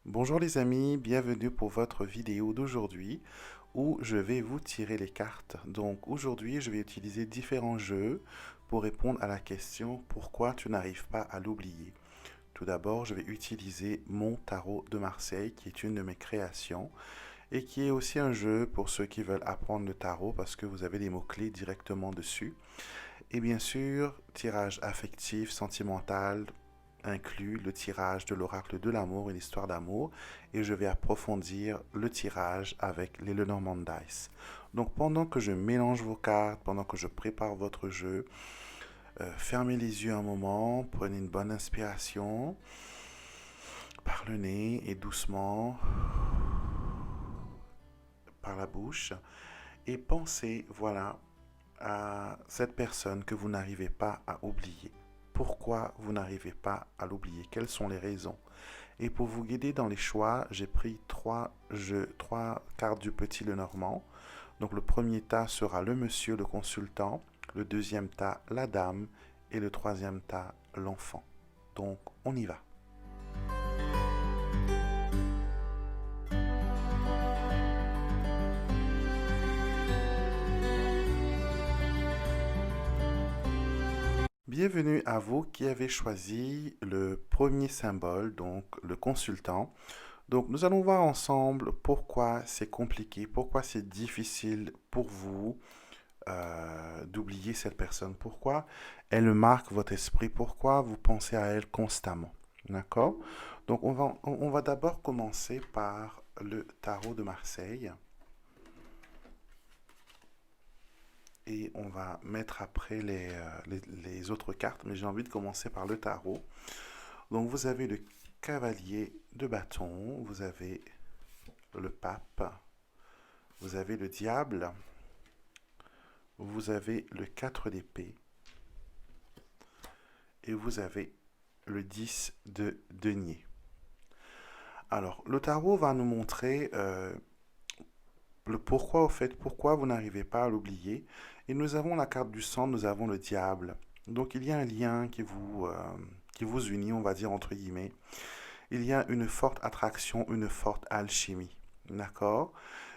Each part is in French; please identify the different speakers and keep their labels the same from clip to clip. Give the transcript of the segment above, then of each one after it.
Speaker 1: Bonjour les amis, bienvenue pour votre vidéo d'aujourd'hui où je vais vous tirer les cartes. Donc aujourd'hui, je vais utiliser différents jeux pour répondre à la question pourquoi tu n'arrives pas à l'oublier. Tout d'abord, je vais utiliser mon tarot de Marseille qui est une de mes créations et qui est aussi un jeu pour ceux qui veulent apprendre le tarot parce que vous avez les mots-clés directement dessus. Et bien sûr, tirage affectif, sentimental, inclut le tirage de l'oracle de l'amour, une histoire d'amour, et je vais approfondir le tirage avec les Lenormand Dice. Donc pendant que je mélange vos cartes, pendant que je prépare votre jeu, fermez les yeux un moment, prenez une bonne inspiration par le nez et doucement par la bouche, et pensez, voilà, à cette personne que vous n'arrivez pas à oublier. Pourquoi vous n'arrivez pas à l'oublier? Quelles sont les raisons? Et pour vous guider dans les choix, j'ai pris trois cartes du petit Lenormand. Donc le premier tas sera le monsieur, le consultant, le deuxième tas, la dame, et le troisième tas, l'enfant. Donc on y va. Bienvenue à vous qui avez choisi le premier symbole, donc le consultant. Donc nous allons voir ensemble pourquoi c'est compliqué, pourquoi c'est difficile pour vous d'oublier cette personne, pourquoi elle marque votre esprit, pourquoi vous pensez à elle constamment. D'accord? Donc on va d'abord commencer par le tarot de Marseille et on va mettre après les autres cartes, mais j'ai envie de commencer par le tarot. Donc vous avez le cavalier de bâton, vous avez le pape, vous avez le diable, vous avez le 4 d'épée et vous avez le 10 de denier. Alors, le tarot va nous montrer le pourquoi, au fait, pourquoi vous n'arrivez pas à l'oublier. Et nous avons la carte du sang, nous avons le diable. Donc, il y a un lien qui vous unit, on va dire entre guillemets. Il y a une forte attraction, une forte alchimie. D'accord?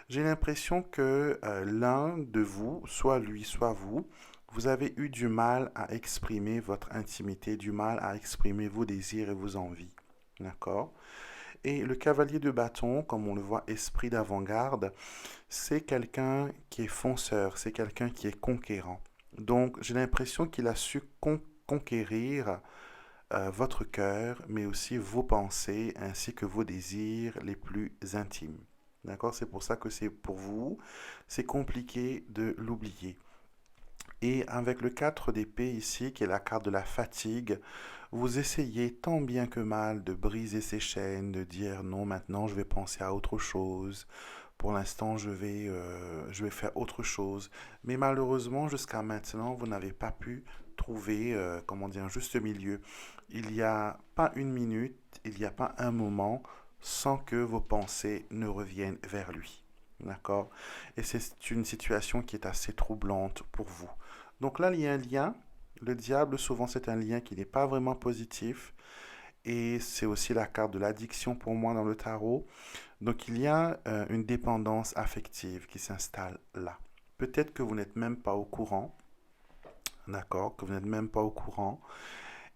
Speaker 1: J'ai l'impression que l'un de vous, soit lui, soit vous, vous avez eu du mal à exprimer votre intimité, du mal à exprimer vos désirs et vos envies. D'accord? Et le cavalier de bâton, comme on le voit, esprit d'avant-garde, c'est quelqu'un qui est fonceur, c'est quelqu'un qui est conquérant. Donc, j'ai l'impression qu'il a su conquérir votre cœur, mais aussi vos pensées, ainsi que vos désirs les plus intimes. D'accord? C'est pour ça que c'est pour vous, c'est compliqué de l'oublier. Et avec le 4 d'épée ici, qui est la carte de la fatigue, vous essayez tant bien que mal de briser ces chaînes, de dire non, maintenant je vais penser à autre chose. Pour l'instant, je vais faire autre chose. Mais malheureusement, jusqu'à maintenant, vous n'avez pas pu trouver, comment dire, un juste milieu. Il n'y a pas une minute, il n'y a pas un moment sans que vos pensées ne reviennent vers lui. D'accord? Et c'est une situation qui est assez troublante pour vous. Donc là, il y a un lien. Le diable, souvent, c'est un lien qui n'est pas vraiment positif. Et c'est aussi la carte de l'addiction pour moi dans le tarot. Donc il y a une dépendance affective qui s'installe là. Peut-être que vous n'êtes même pas au courant, d'accord, que vous n'êtes même pas au courant,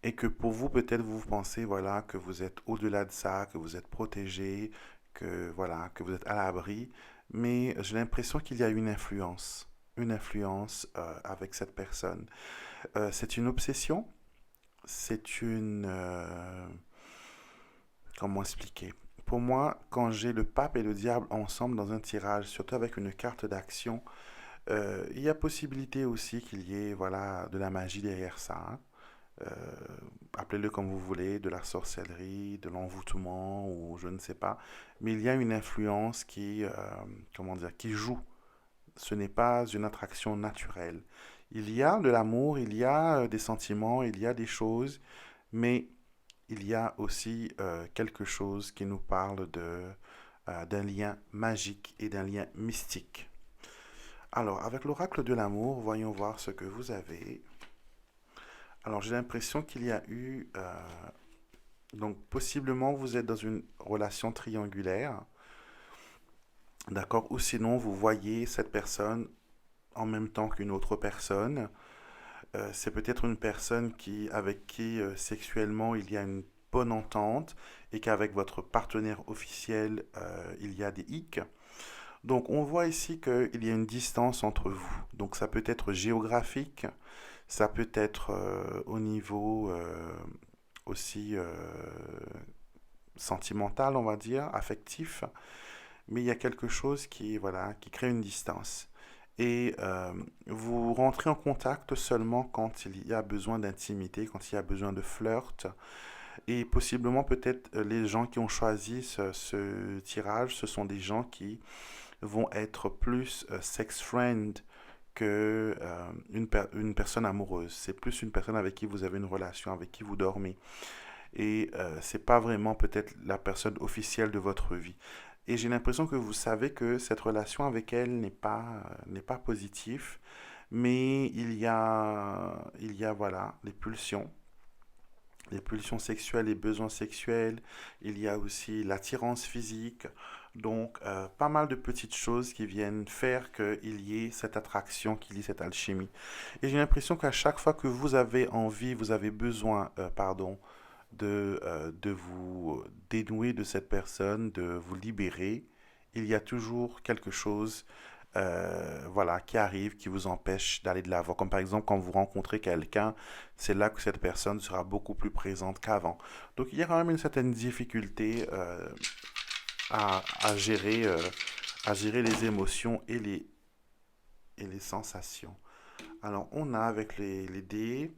Speaker 1: et que pour vous, peut-être vous pensez, voilà, que vous êtes au-delà de ça, que vous êtes protégé, que voilà, que vous êtes à l'abri, mais j'ai l'impression qu'il y a une influence avec cette personne. C'est une obsession, c'est comment expliquer? Pour moi, quand j'ai le pape et le diable ensemble dans un tirage, surtout avec une carte d'action, il y a possibilité aussi qu'il y ait voilà, de la magie derrière ça, hein. Euh, Appelez-le comme vous voulez, de la sorcellerie, de l'envoûtement ou je ne sais pas. Mais il y a une influence comment dire, qui joue. Ce n'est pas une attraction naturelle. Il y a de l'amour, il y a des sentiments, il y a des choses, mais il y a aussi quelque chose qui nous parle d'un lien magique et d'un lien mystique. Alors, avec l'oracle de l'amour, voyons voir ce que vous avez. Alors, j'ai l'impression qu'il y a eu Donc, possiblement, vous êtes dans une relation triangulaire, d'accord? Ou sinon, vous voyez cette personne en même temps qu'une autre personne. C'est peut-être une personne avec qui sexuellement il y a une bonne entente et qu'avec votre partenaire officiel il y a des hicks. Donc on voit ici qu'il y a une distance entre vous. Donc ça peut être géographique, ça peut être au niveau aussi sentimental, on va dire, affectif, mais il y a quelque chose qui, voilà, qui crée une distance. Et vous rentrez en contact seulement quand il y a besoin d'intimité, quand il y a besoin de flirt. Et possiblement, peut-être, les gens qui ont choisi ce tirage, ce sont des gens qui vont être plus sex friend que une personne amoureuse. C'est plus une personne avec qui vous avez une relation, avec qui vous dormez. Et c'est pas vraiment peut-être la personne officielle de votre vie. Et j'ai l'impression que vous savez que cette relation avec elle n'est pas positive, mais il y a voilà, les pulsions sexuelles, les besoins sexuels, il y a aussi l'attirance physique, donc pas mal de petites choses qui viennent faire qu'il y ait cette attraction, qu'il y ait cette alchimie. Et j'ai l'impression qu'à chaque fois que vous avez envie, vous avez besoin, pardon, de vous dénouer de cette personne, de vous libérer, il y a toujours quelque chose voilà, qui arrive, qui vous empêche d'aller de l'avant. Comme par exemple, quand vous rencontrez quelqu'un, c'est là que cette personne sera beaucoup plus présente qu'avant. Donc il y a quand même une certaine difficulté à gérer les émotions et les sensations. Alors on a avec les dés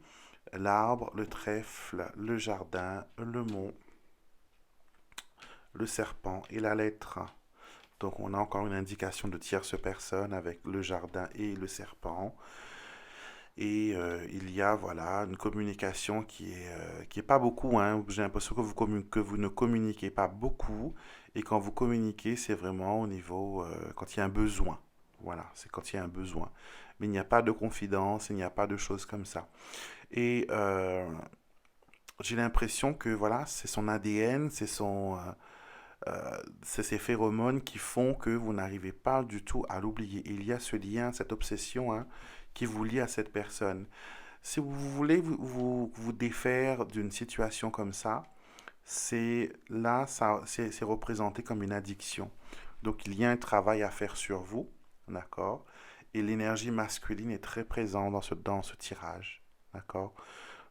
Speaker 1: l'arbre, le trèfle, le jardin, le mont, le serpent et la lettre. Donc on a encore une indication de tierce personne avec le jardin et le serpent. Et il y a voilà une communication qui est pas beaucoup. Hein. J'ai l'impression que que vous ne communiquez pas beaucoup. Et quand vous communiquez, c'est vraiment au niveau quand il y a un besoin. Voilà, c'est quand il y a un besoin. Mais il n'y a pas de confidence, il n'y a pas de choses comme ça. Et j'ai l'impression que voilà, c'est son ADN, c'est ces phéromones qui font que vous n'arrivez pas du tout à l'oublier. Il y a ce lien, cette obsession hein, qui vous lie à cette personne. Si vous voulez vous défaire d'une situation comme ça, c'est représenté comme une addiction. Donc il y a un travail à faire sur vous, d'accord? Et l'énergie masculine est très présente dans ce tirage, d'accord?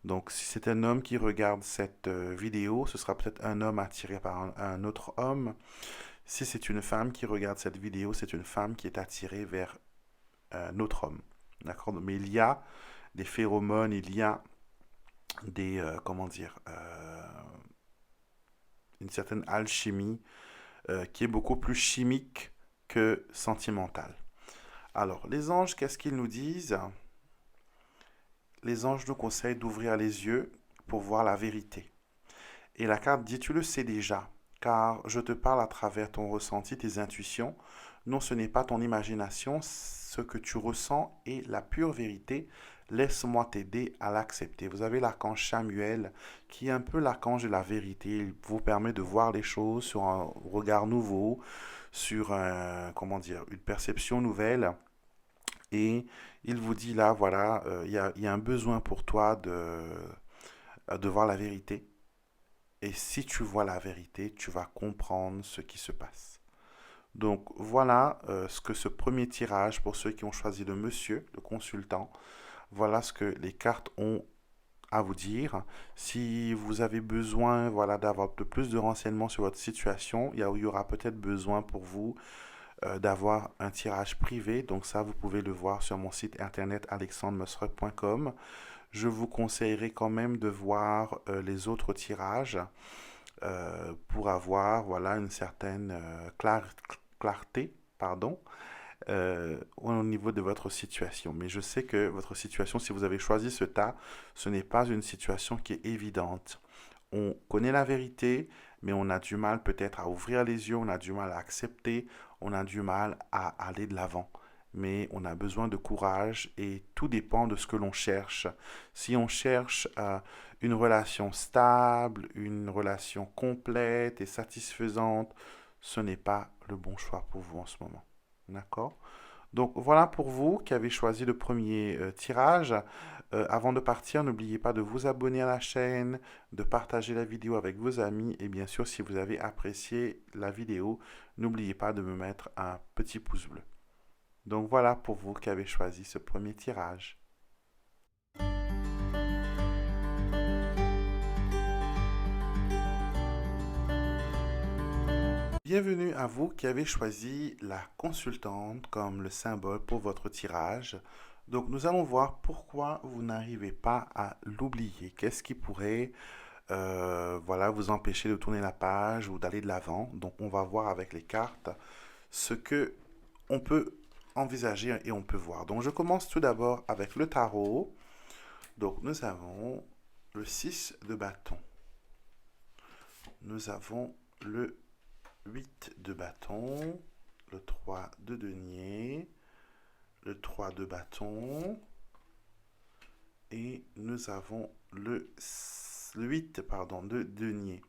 Speaker 1: Donc, si c'est un homme qui regarde cette vidéo, ce sera peut-être un homme attiré par un autre homme. Si c'est une femme qui regarde cette vidéo, c'est une femme qui est attirée vers un autre homme. D'accord? Mais il y a des phéromones, il y a comment dire, une certaine alchimie qui est beaucoup plus chimique que sentimentale. Alors, les anges, qu'est-ce qu'ils nous disent? Les anges nous conseillent d'ouvrir les yeux pour voir la vérité. Et la carte dit, tu le sais déjà, car je te parle à travers ton ressenti, tes intuitions. Non, ce n'est pas ton imagination, ce que tu ressens est la pure vérité. Laisse-moi t'aider à l'accepter. Vous avez l'archange Samuel, qui est un peu l'archange de la vérité. Il vous permet de voir les choses sur un regard nouveau, sur une perception nouvelle. Et il vous dit là, voilà, il y a un besoin pour toi de voir la vérité. Et si tu vois la vérité, tu vas comprendre ce qui se passe. Donc voilà ce que ce premier tirage, pour ceux qui ont choisi le monsieur, le consultant, voilà ce que les cartes ont à vous dire. Si vous avez besoin voilà, d'avoir de plus de renseignements sur votre situation, il y aura peut-être besoin pour vous d'avoir un tirage privé. Donc ça, vous pouvez le voir sur mon site internet alexandremusruck.com. Je vous conseillerais quand même de voir les autres tirages pour avoir voilà, une certaine clarté pardon, au niveau de votre situation. Mais je sais que votre situation, si vous avez choisi ce tas, ce n'est pas une situation qui est évidente. On connaît la vérité, mais on a du mal peut-être à ouvrir les yeux, on a du mal à accepter, on a du mal à aller de l'avant. mais on a besoin de courage et tout dépend de ce que l'on cherche. Si on cherche une relation stable, une relation complète et satisfaisante, ce n'est pas le bon choix pour vous en ce moment. D'accord? Donc voilà pour vous qui avez choisi le premier tirage. Avant de partir, n'oubliez pas de vous abonner à la chaîne, de partager la vidéo avec vos amis et bien sûr si vous avez apprécié la vidéo, n'oubliez pas de me mettre un petit pouce bleu. Donc voilà pour vous qui avez choisi ce premier tirage. Bienvenue à vous qui avez choisi la consultante comme le symbole pour votre tirage. Donc nous allons voir pourquoi vous n'arrivez pas à l'oublier. Qu'est-ce qui pourrait voilà, vous empêcher de tourner la page ou d'aller de l'avant. Donc on va voir avec les cartes ce que on peut envisager et on peut voir. Donc je commence tout d'abord avec le tarot. Donc nous avons le 6 de bâton. Nous avons le 8 de bâton, le 3 de denier, le 3 de bâton et nous avons le 8 pardon, de denier.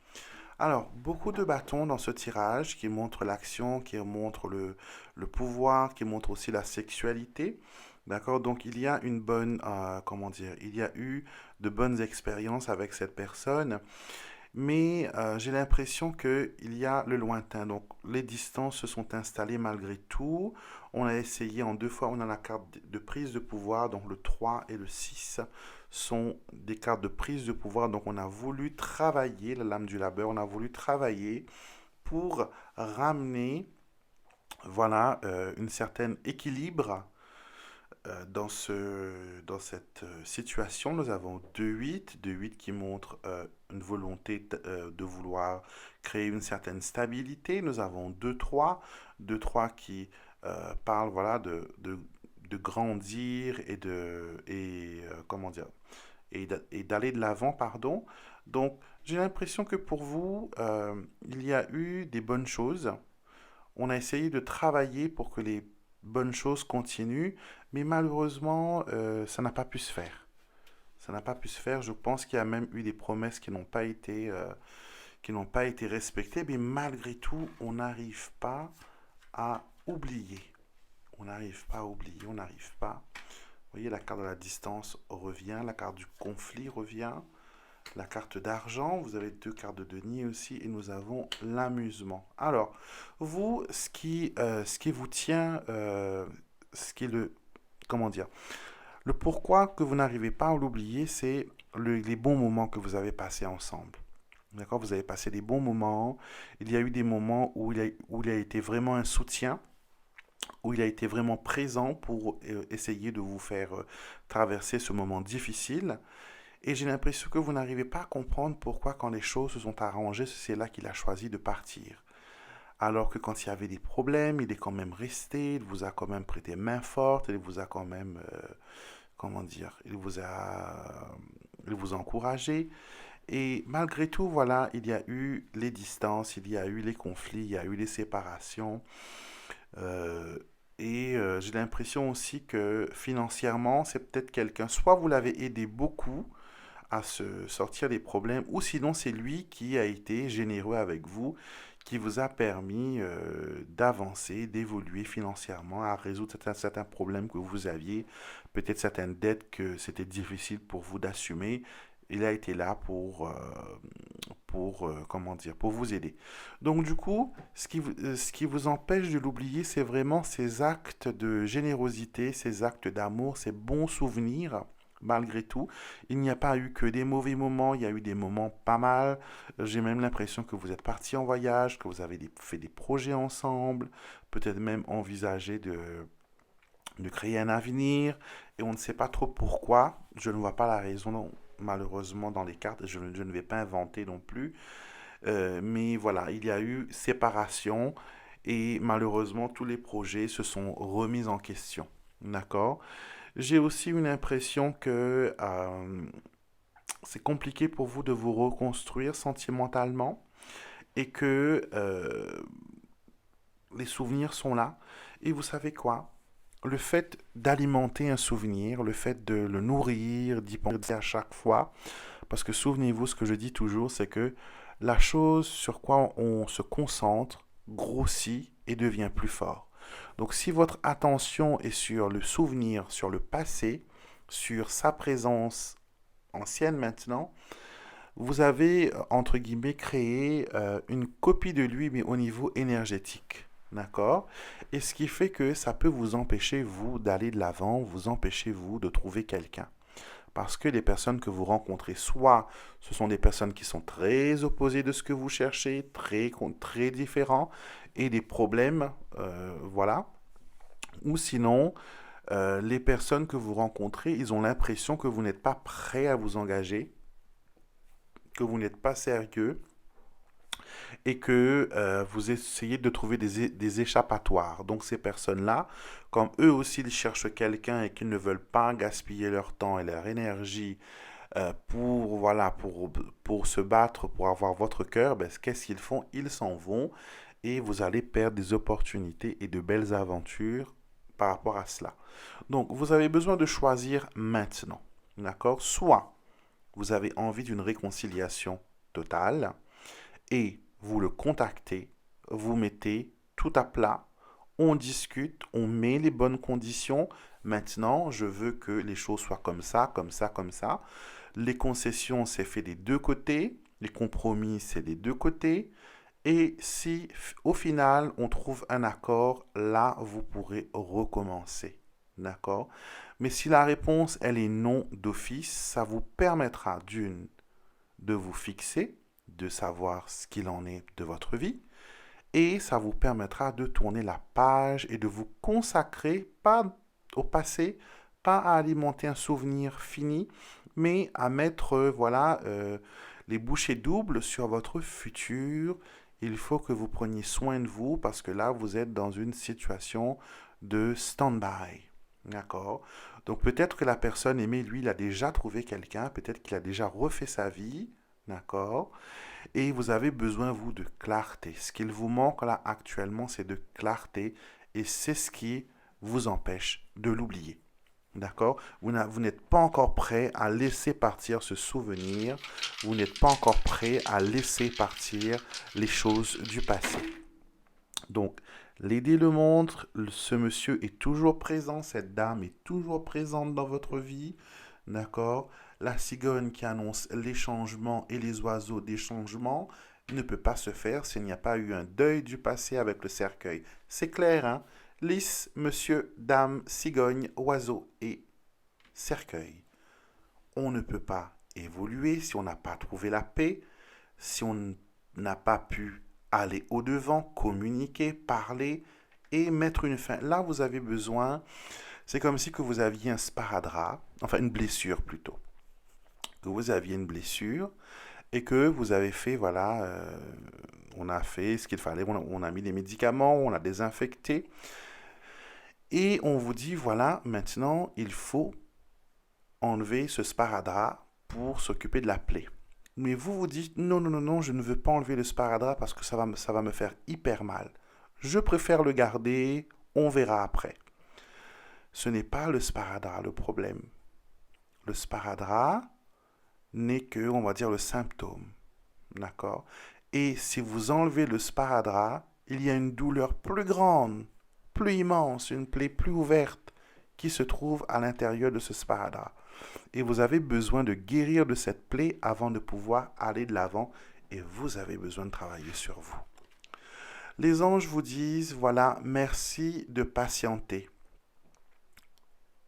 Speaker 1: Alors, beaucoup de bâtons dans ce tirage qui montrent l'action, qui montrent le pouvoir, qui montrent aussi la sexualité. D'accord? Donc, il y a une bonne, comment dire, il y a eu de bonnes expériences avec cette personne, mais j'ai l'impression qu'il y a le lointain. Donc, les distances se sont installées malgré tout. On a essayé en deux fois, on a la carte de prise de pouvoir, donc le 3 et le 6 sont des cartes de prise de pouvoir. Donc, on a voulu travailler, la lame du labeur, on a voulu travailler pour ramener, voilà, une certaine équilibre dans cette situation. Nous avons 2-8, 2-8 qui montre une volonté de vouloir créer une certaine stabilité. Nous avons 2-3, 2-3 qui parle voilà, de grandir comment dire, et d'aller de l'avant, pardon. Donc, j'ai l'impression que pour vous, il y a eu des bonnes choses. On a essayé de travailler pour que les bonnes choses continuent, mais malheureusement, ça n'a pas pu se faire. Ça n'a pas pu se faire. Je pense qu'il y a même eu des promesses qui n'ont pas été respectées, mais malgré tout, on n'arrive pas à oublier. On n'arrive pas à oublier, on n'arrive pas. Vous voyez, la carte de la distance revient, la carte du conflit revient, la carte d'argent, vous avez deux cartes de denier aussi, et nous avons l'amusement. Alors, vous, ce qui vous tient, ce qui est comment dire, le pourquoi que vous n'arrivez pas à l'oublier, c'est les bons moments que vous avez passés ensemble. D'accord? Vous avez passé des bons moments. Il y a eu des moments où il a été vraiment un soutien, où il a été vraiment présent pour essayer de vous faire traverser ce moment difficile. Et j'ai l'impression que vous n'arrivez pas à comprendre pourquoi, quand les choses se sont arrangées, c'est là qu'il a choisi de partir. Alors que quand il y avait des problèmes, il est quand même resté, il vous a quand même prêté main forte, il vous a quand même, comment dire, il vous a encouragé. Et malgré tout, voilà, il y a eu les distances, il y a eu les conflits, il y a eu les séparations. Euh, j'ai l'impression aussi que financièrement, c'est peut-être quelqu'un, soit vous l'avez aidé beaucoup, à se sortir des problèmes, ou sinon c'est lui qui a été généreux avec vous, qui vous a permis d'avancer, d'évoluer financièrement, à résoudre certains problèmes que vous aviez, peut-être certaines dettes que c'était difficile pour vous d'assumer. Il a été là comment dire, pour vous aider. Donc du coup, ce qui vous empêche de l'oublier, c'est vraiment ces actes de générosité, ces actes d'amour, ces bons souvenirs malgré tout. Il n'y a pas eu que des mauvais moments, il y a eu des moments pas mal. J'ai même l'impression que vous êtes partis en voyage, que vous avez fait des projets ensemble, peut-être même envisagé de créer un avenir, et on ne sait pas trop pourquoi. Je ne vois pas la raison, malheureusement, dans les cartes, je ne vais pas inventer non plus. Mais voilà, il y a eu séparation, et malheureusement, tous les projets se sont remis en question. D'accord? J'ai aussi une impression que c'est compliqué pour vous de vous reconstruire sentimentalement et que les souvenirs sont là. Et vous savez quoi? le fait d'alimenter un souvenir, le fait de le nourrir, d'y penser à chaque fois, parce que souvenez-vous, ce que je dis toujours, c'est que la chose sur quoi on se concentre grossit et devient plus fort. Donc si votre attention est sur le souvenir, sur le passé, sur sa présence ancienne maintenant, vous avez, entre guillemets, créé une copie de lui, mais au niveau énergétique. D'accord? Et ce qui fait que ça peut vous empêcher, vous, d'aller de l'avant, vous empêcher, vous, de trouver quelqu'un. Parce que les personnes que vous rencontrez, soit ce sont des personnes qui sont très opposées de ce que vous cherchez, très différents, et des problèmes, voilà. Ou sinon, les personnes que vous rencontrez, ils ont l'impression que vous n'êtes pas prêt à vous engager, que vous n'êtes pas sérieux et que vous essayez de trouver des échappatoires. Donc ces personnes-là, comme eux aussi ils cherchent quelqu'un et qu'ils ne veulent pas gaspiller leur temps et leur énergie pour, voilà, pour se battre, pour avoir votre cœur, ben, qu'est-ce qu'ils font? Ils s'en vont et vous allez perdre des opportunités et de belles aventures par rapport à cela. Donc vous avez besoin de choisir maintenant. D'accord? Soit vous avez envie d'une réconciliation totale et vous le contactez, vous mettez tout à plat, on discute, on met les bonnes conditions. Maintenant, je veux que les choses soient comme ça, comme ça, comme ça. Les concessions, c'est fait des deux côtés. Les compromis, c'est des deux côtés. Et si au final, on trouve un accord, là, vous pourrez recommencer. D'accord? Mais si la réponse, elle est non d'office, ça vous permettra d'une, de vous fixer, de savoir ce qu'il en est de votre vie, et ça vous permettra de tourner la page et de vous consacrer, pas au passé, pas à alimenter un souvenir fini, mais à mettre, voilà, les bouchées doubles sur votre futur. Il faut que vous preniez soin de vous parce que là, vous êtes dans une situation de stand-by. D'accord? Donc peut-être que la personne aimée, lui, il a déjà trouvé quelqu'un, peut-être qu'il a déjà refait sa vie. D'accord? Et vous avez besoin, vous, de clarté. Ce qu'il vous manque là actuellement, c'est de clarté. Et c'est ce qui vous empêche de l'oublier. D'accord? Vous n'êtes pas encore prêt à laisser partir ce souvenir. Vous n'êtes pas encore prêt à laisser partir les choses du passé. Donc, les dés le montrent, ce monsieur est toujours présent, cette dame est toujours présente dans votre vie. D'accord? La cigogne qui annonce les changements et les oiseaux des changements ne peut pas se faire s'il n'y a pas eu un deuil du passé avec le cercueil. C'est clair, hein? Lys, monsieur, dame, cigogne, oiseau et cercueil. On ne peut pas évoluer si on n'a pas trouvé la paix, si on n'a pas pu aller au-devant, communiquer, parler et mettre une fin. Là, vous avez besoin, c'est comme si que vous aviez un sparadrap, enfin une blessure plutôt, que vous aviez une blessure et que vous avez fait, voilà, on a fait ce qu'il fallait, on a mis des médicaments, on a désinfecté et on vous dit, voilà, maintenant, il faut enlever ce sparadrap pour s'occuper de la plaie. Mais vous vous dites, non, non, non, non, je ne veux pas enlever le sparadrap parce que ça va me faire hyper mal. Je préfère le garder, on verra après. Ce n'est pas le sparadrap le problème. Le sparadrap n'est que, on va dire, le symptôme. D'accord? Et si vous enlevez le sparadrap, il y a une douleur plus grande, plus immense, une plaie plus ouverte qui se trouve à l'intérieur de ce sparadrap. Et vous avez besoin de guérir de cette plaie avant de pouvoir aller de l'avant. Et vous avez besoin de travailler sur vous. Les anges vous disent, voilà, merci de patienter.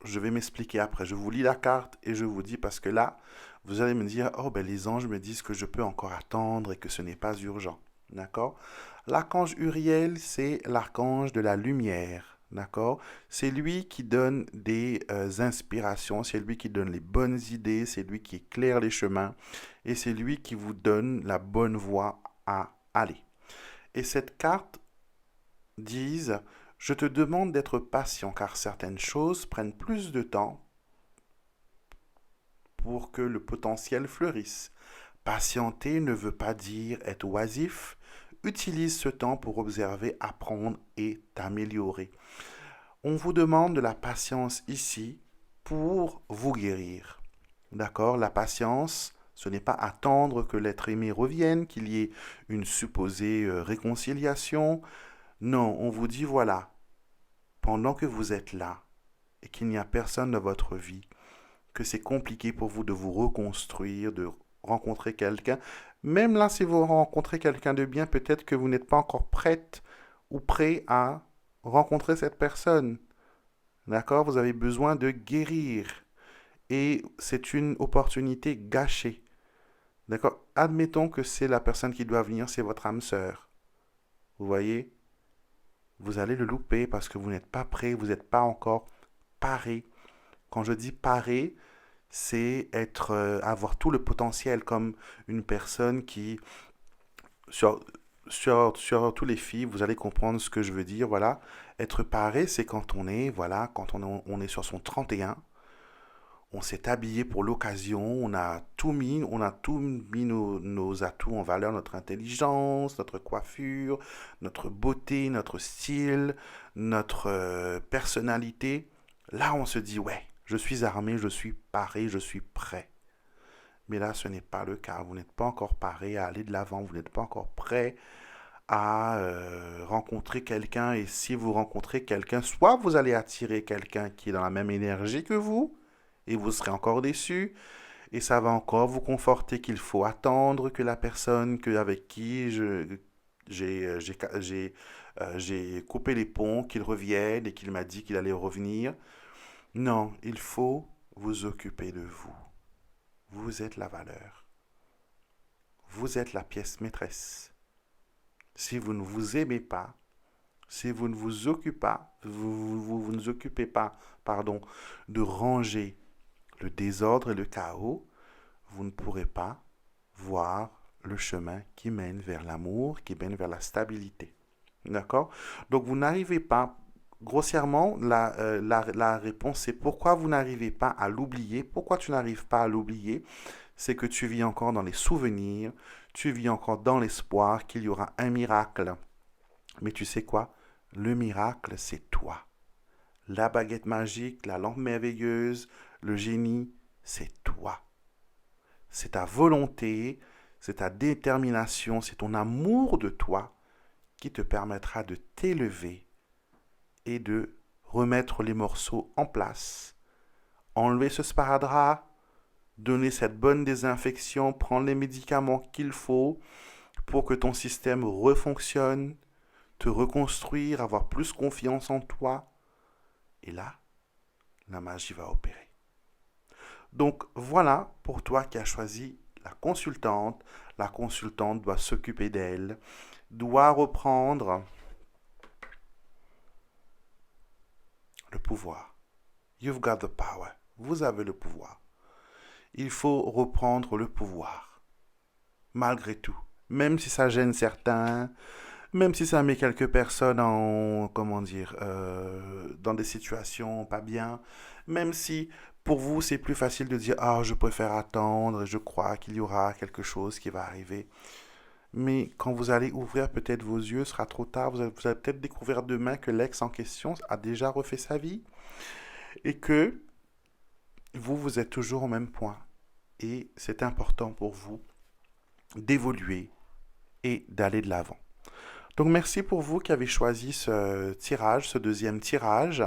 Speaker 1: Je vais m'expliquer après. Je vous lis la carte et je vous dis parce que là, vous allez me dire, oh ben les anges me disent que je peux encore attendre et que ce n'est pas urgent. D'accord? L'archange Uriel, c'est l'archange de la lumière. D'accord? C'est lui qui donne des inspirations, c'est lui qui donne les bonnes idées, c'est lui qui éclaire les chemins et c'est lui qui vous donne la bonne voie à aller. Et cette carte dit, je te demande d'être patient car certaines choses prennent plus de temps pour que le potentiel fleurisse. Patienter ne veut pas dire être oisif. Utilise ce temps pour observer, apprendre et t'améliorer. On vous demande de la patience ici pour vous guérir. D'accord? La patience, ce n'est pas attendre que l'être aimé revienne, qu'il y ait une supposée réconciliation. Non, on vous dit voilà, pendant que vous êtes là et qu'il n'y a personne dans votre vie, que c'est compliqué pour vous de vous reconstruire, de rencontrer quelqu'un. Même là, si vous rencontrez quelqu'un de bien, peut-être que vous n'êtes pas encore prête ou prêt à rencontrer cette personne. D'accord? Vous avez besoin de guérir. Et c'est une opportunité gâchée. D'accord? Admettons que c'est la personne qui doit venir, c'est votre âme sœur. Vous voyez? Vous allez le louper parce que vous n'êtes pas prêt, vous n'êtes pas encore paré. Quand je dis paré, c'est être, avoir tout le potentiel comme une personne qui, sur, sur tous les filles, vous allez comprendre ce que je veux dire, voilà. Être paré, c'est quand on est, voilà, quand on est sur son 31, on s'est habillé pour l'occasion, on a tout mis nos atouts en valeur, notre intelligence, notre coiffure, notre beauté, notre style, notre personnalité. Là, on se dit, ouais, je suis armé, je suis paré, je suis prêt. Mais là, ce n'est pas le cas. Vous n'êtes pas encore paré à aller de l'avant, vous n'êtes pas encore prêt à rencontrer quelqu'un. Et si vous rencontrez quelqu'un, soit vous allez attirer quelqu'un qui est dans la même énergie que vous, et vous serez encore déçu, et ça va encore vous conforter qu'il faut attendre que la personne avec qui j'ai coupé les ponts, qu'il revienne et qu'il m'a dit qu'il allait revenir. Non, il faut vous occuper de vous. Vous êtes la valeur. Vous êtes la pièce maîtresse. Si vous ne vous aimez pas, si vous ne vous occupez pas, vous ne vous occupez pas, pardon, de ranger le désordre et le chaos, vous ne pourrez pas voir le chemin qui mène vers l'amour, qui mène vers la stabilité. D'accord? Donc vous n'arrivez pas, grossièrement, la réponse c'est pourquoi vous n'arrivez pas à l'oublier. Pourquoi tu n'arrives pas à l'oublier? C'est que tu vis encore dans les souvenirs, tu vis encore dans l'espoir qu'il y aura un miracle. Mais tu sais quoi? Le miracle, c'est toi. La baguette magique, la lampe merveilleuse, le génie, c'est toi. C'est ta volonté, c'est ta détermination, c'est ton amour de toi qui te permettra de t'élever et de remettre les morceaux en place, enlever ce sparadrap, donner cette bonne désinfection, prendre les médicaments qu'il faut pour que ton système refonctionne, te reconstruire, avoir plus confiance en toi. Et là, la magie va opérer. Donc voilà pour toi qui as choisi la consultante. La consultante doit s'occuper d'elle, doit reprendre le pouvoir. You've got the power. Vous avez le pouvoir. Il faut reprendre le pouvoir. Malgré tout. Même si ça gêne certains, même si ça met quelques personnes en, comment dire, dans des situations pas bien, même si pour vous c'est plus facile de dire ah je préfère attendre et je crois qu'il y aura quelque chose qui va arriver. Mais quand vous allez ouvrir peut-être vos yeux, ce sera trop tard. Vous allez peut-être découvrir demain que l'ex en question a déjà refait sa vie et que vous êtes toujours au même point. Et c'est important pour vous d'évoluer et d'aller de l'avant. Donc merci pour vous qui avez choisi ce tirage, ce deuxième tirage.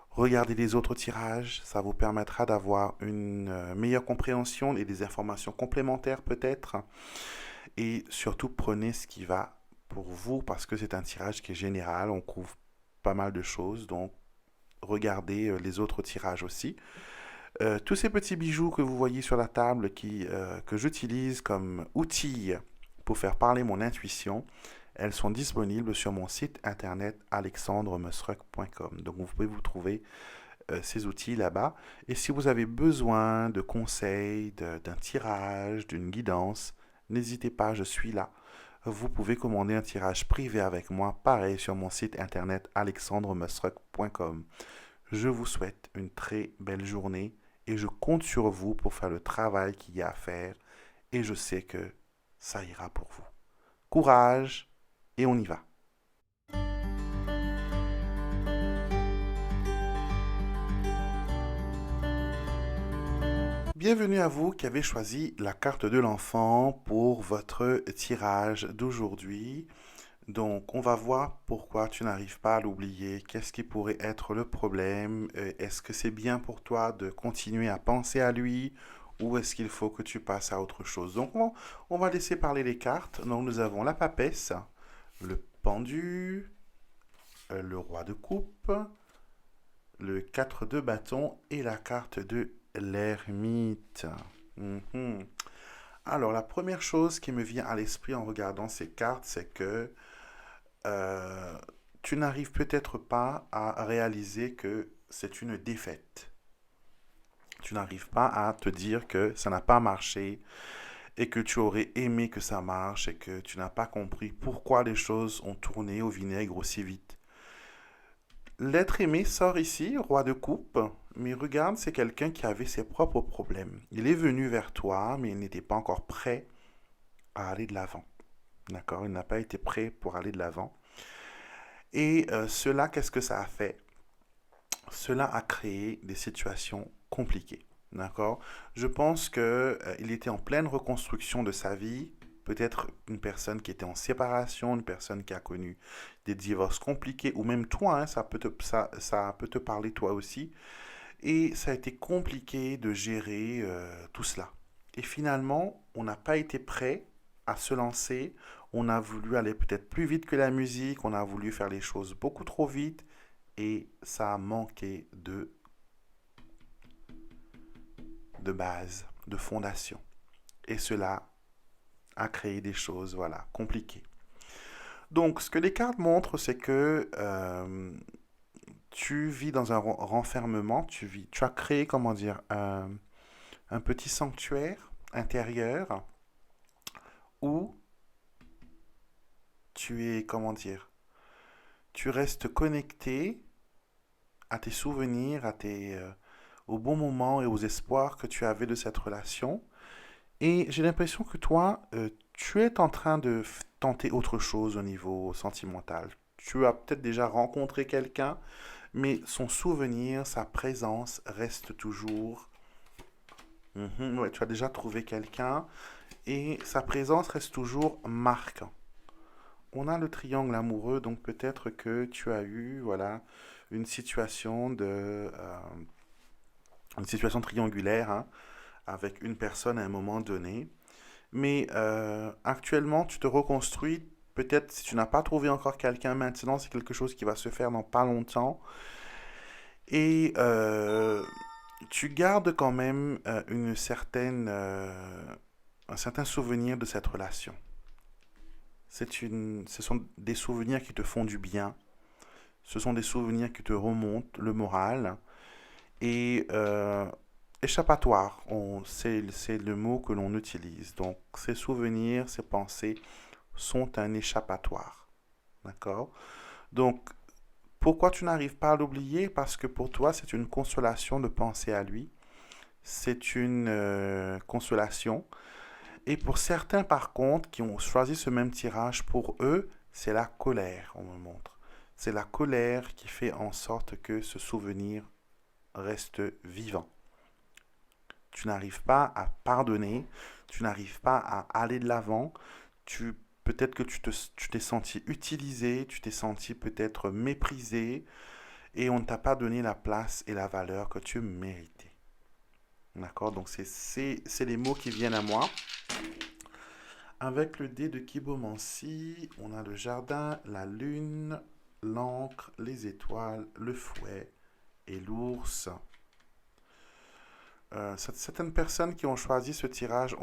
Speaker 1: Regardez les autres tirages, ça vous permettra d'avoir une meilleure compréhension et des informations complémentaires peut-être. Et surtout prenez ce qui va pour vous parce que c'est un tirage qui est général, on couvre pas mal de choses, donc regardez les autres tirages aussi. Tous ces petits bijoux que vous voyez sur la table que j'utilise comme outil pour faire parler mon intuition, elles sont disponibles sur mon site internet alexandremusruck.com. Donc vous pouvez vous trouver ces outils là-bas. Et si vous avez besoin de conseils, d'un tirage, d'une guidance, n'hésitez pas, je suis là. Vous pouvez commander un tirage privé avec moi, pareil sur mon site internet alexandremusruck.com. Je vous souhaite une très belle journée et je compte sur vous pour faire le travail qu'il y a à faire et je sais que ça ira pour vous. Courage et on y va. Bienvenue à vous qui avez choisi la carte de l'enfant pour votre tirage d'aujourd'hui. Donc, on va voir pourquoi tu n'arrives pas à l'oublier, qu'est-ce qui pourrait être le problème, est-ce que c'est bien pour toi de continuer à penser à lui ou est-ce qu'il faut que tu passes à autre chose. Donc, on va laisser parler les cartes. Donc, nous avons la papesse, le pendu, le roi de coupe, le 4 de bâton et la carte de l'ermite. Mhm. Alors, la première chose qui me vient à l'esprit en regardant ces cartes, c'est que euh, tu n'arrives peut-être pas à réaliser que c'est une défaite. Tu n'arrives pas à te dire que ça n'a pas marché et que tu aurais aimé que ça marche et que tu n'as pas compris pourquoi les choses ont tourné au vinaigre aussi vite. L'être aimé sort ici, roi de coupe, mais regarde, c'est quelqu'un qui avait ses propres problèmes. Il est venu vers toi, mais il n'était pas encore prêt à aller de l'avant. D'accord? Il n'a pas été prêt pour aller de l'avant. Et cela, qu'est-ce que ça a fait? Cela a créé des situations compliquées. D'accord? Je pense que il était en pleine reconstruction de sa vie. Peut-être une personne qui était en séparation, une personne qui a connu des divorces compliqués, ou même toi, hein, ça peut te parler toi aussi. Et ça a été compliqué de gérer tout cela. Et finalement, on n'a pas été prêt à se lancer. On a voulu aller peut-être plus vite que la musique. On a voulu faire les choses beaucoup trop vite. Et ça a manqué de base, de fondation. Et cela a créé des choses, voilà, compliquées. Donc, ce que les cartes montrent, c'est que tu vis dans un renfermement, tu as créé, comment dire, un petit sanctuaire intérieur où tu es, comment dire, tu restes connecté à tes souvenirs, aux bons moments et aux espoirs que tu avais de cette relation. Et j'ai l'impression que toi, tu es en train de tenter autre chose au niveau sentimental. Tu as peut-être déjà rencontré quelqu'un, mais son souvenir, sa présence reste toujours. Mhm, ouais, tu as déjà trouvé quelqu'un et sa présence reste toujours marquante. On a le triangle amoureux, donc peut-être que tu as eu, voilà, une situation une situation triangulaire, hein, avec une personne à un moment donné. Mais actuellement, tu te reconstruis. Peut-être si tu n'as pas trouvé encore quelqu'un maintenant, c'est quelque chose qui va se faire dans pas longtemps. Et tu gardes quand même un certain souvenir de cette relation. Ce sont des souvenirs qui te font du bien. Ce sont des souvenirs qui te remontent le moral. Et échappatoire, c'est le mot que l'on utilise. Donc, ces souvenirs, ces pensées sont un échappatoire. D'accord? Donc, pourquoi tu n'arrives pas à l'oublier? Parce que pour toi, c'est une consolation de penser à lui. C'est une consolation. Et pour certains, par contre, qui ont choisi ce même tirage, pour eux, c'est la colère, on me montre. C'est la colère qui fait en sorte que ce souvenir reste vivant. Tu n'arrives pas à pardonner, tu n'arrives pas à aller de l'avant, peut-être que tu t'es senti utilisé, tu t'es senti peut-être méprisé, et on ne t'a pas donné la place et la valeur que tu méritais. D'accord? Donc c'est les mots qui viennent à moi. Avec le dé de Kibomancy, on a le jardin, la lune, l'encre, les étoiles, le fouet et l'ours. Certaines personnes qui ont choisi ce tirage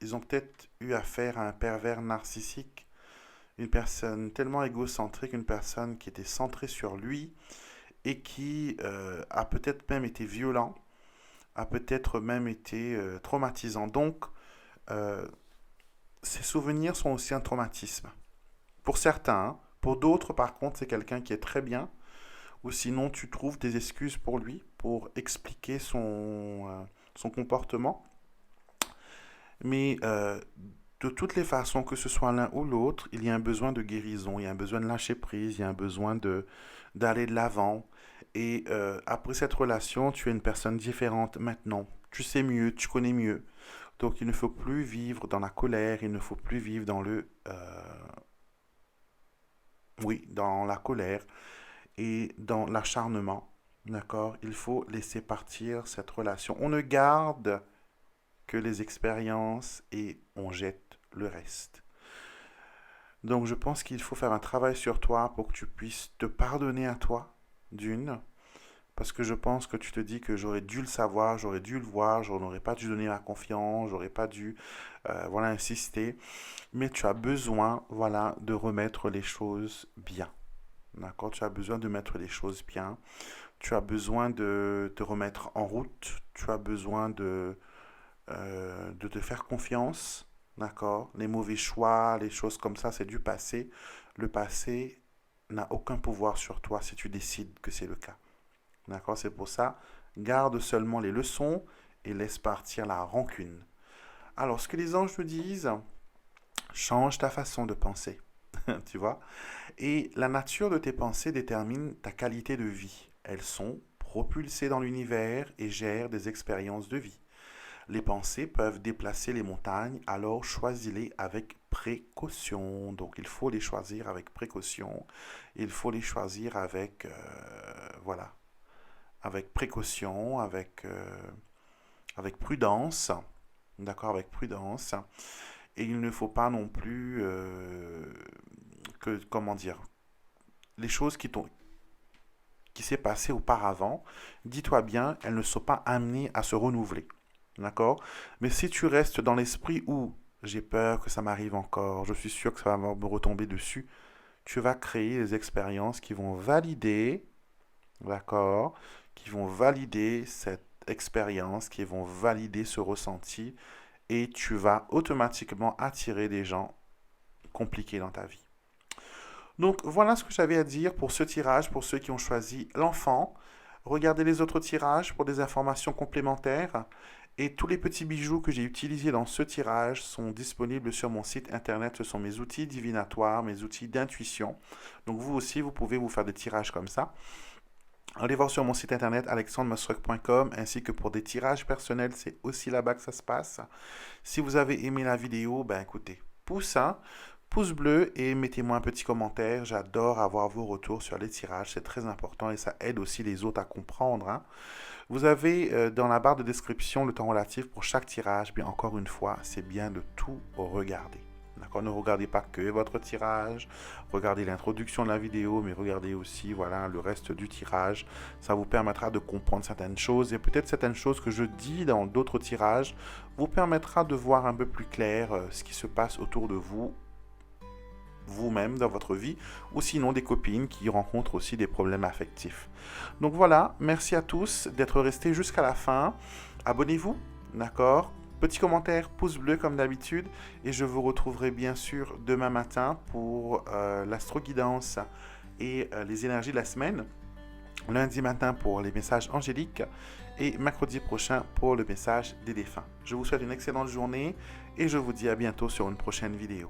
Speaker 1: ils ont peut-être eu affaire à un pervers narcissique, une personne tellement égocentrique, une personne qui était centrée sur lui et qui a peut-être même été violent, a peut-être même été traumatisant. Donc, euh, ces souvenirs sont aussi un traumatisme. Pour certains, hein. Pour d'autres, par contre, c'est quelqu'un qui est très bien, ou sinon tu trouves des excuses pour lui, pour expliquer son comportement. Mais de toutes les façons, que ce soit l'un ou l'autre, il y a un besoin de guérison, il y a un besoin de lâcher prise, il y a un besoin d'aller de l'avant. Et après cette relation, tu es une personne différente maintenant. Tu sais mieux, tu connais mieux. Donc il ne faut plus vivre dans la colère, il ne faut plus vivre dans oui, dans la colère et dans l'acharnement. D'accord? Il faut laisser partir cette relation. On ne garde que les expériences et on jette le reste. Donc je pense qu'il faut faire un travail sur toi pour que tu puisses te pardonner à toi, d'une, parce que je pense que tu te dis que j'aurais dû le savoir, j'aurais dû le voir, je n'aurais pas dû donner ma confiance, j'aurais pas dû voilà, insister, mais tu as besoin voilà, de remettre les choses bien. D'accord? Tu as besoin de mettre les choses bien, tu as besoin de te remettre en route, tu as besoin de te faire confiance. D'accord? Les mauvais choix, les choses comme ça, c'est du passé. Le passé n'a aucun pouvoir sur toi si tu décides que c'est le cas. D'accord? C'est pour ça, garde seulement les leçons et laisse partir la rancune. Alors, ce que les anges nous disent, change ta façon de penser. Tu vois? Et la nature de tes pensées détermine ta qualité de vie. Elles sont propulsées dans l'univers et gèrent des expériences de vie. Les pensées peuvent déplacer les montagnes, alors choisis-les avec précaution. Donc il faut les choisir avec précaution. Il faut les choisir avec, voilà, avec précaution, avec prudence. D'accord, avec prudence. Et il ne faut pas non plus que, comment dire, les choses qui s'est passé auparavant, dis-toi bien, elles ne sont pas amenées à se renouveler. D'accord? Mais si tu restes dans l'esprit où j'ai peur que ça m'arrive encore, je suis sûr que ça va me retomber dessus, tu vas créer des expériences qui vont valider, d'accord? Qui vont valider cette expérience, qui vont valider ce ressenti, et tu vas automatiquement attirer des gens compliqués dans ta vie. Donc voilà ce que j'avais à dire pour ce tirage, pour ceux qui ont choisi l'enfant. Regardez les autres tirages pour des informations complémentaires. Et tous les petits bijoux que j'ai utilisés dans ce tirage sont disponibles sur mon site internet. Ce sont mes outils divinatoires, mes outils d'intuition. Donc vous aussi, vous pouvez vous faire des tirages comme ça. Allez voir sur mon site internet alexandremasrock.com ainsi que pour des tirages personnels, c'est aussi là-bas que ça se passe. Si vous avez aimé la vidéo, ben écoutez, pouce bleu et mettez-moi un petit commentaire. J'adore avoir vos retours sur les tirages, c'est très important et ça aide aussi les autres à comprendre. Hein. Vous avez dans la barre de description le temps relatif pour chaque tirage. Bien encore une fois, c'est bien de tout regarder. D'accord? Ne regardez pas que votre tirage, regardez l'introduction de la vidéo, mais regardez aussi voilà, le reste du tirage. Ça vous permettra de comprendre certaines choses et peut-être certaines choses que je dis dans d'autres tirages vous permettra de voir un peu plus clair ce qui se passe autour de vous, vous-même dans votre vie, ou sinon des copines qui rencontrent aussi des problèmes affectifs. Donc voilà, merci à tous d'être restés jusqu'à la fin. Abonnez-vous, d'accord? Petit commentaire, pouce bleu comme d'habitude, et je vous retrouverai bien sûr demain matin pour l'astro-guidance et les énergies de la semaine, lundi matin pour les messages angéliques et mercredi prochain pour le message des défunts. Je vous souhaite une excellente journée et je vous dis à bientôt sur une prochaine vidéo.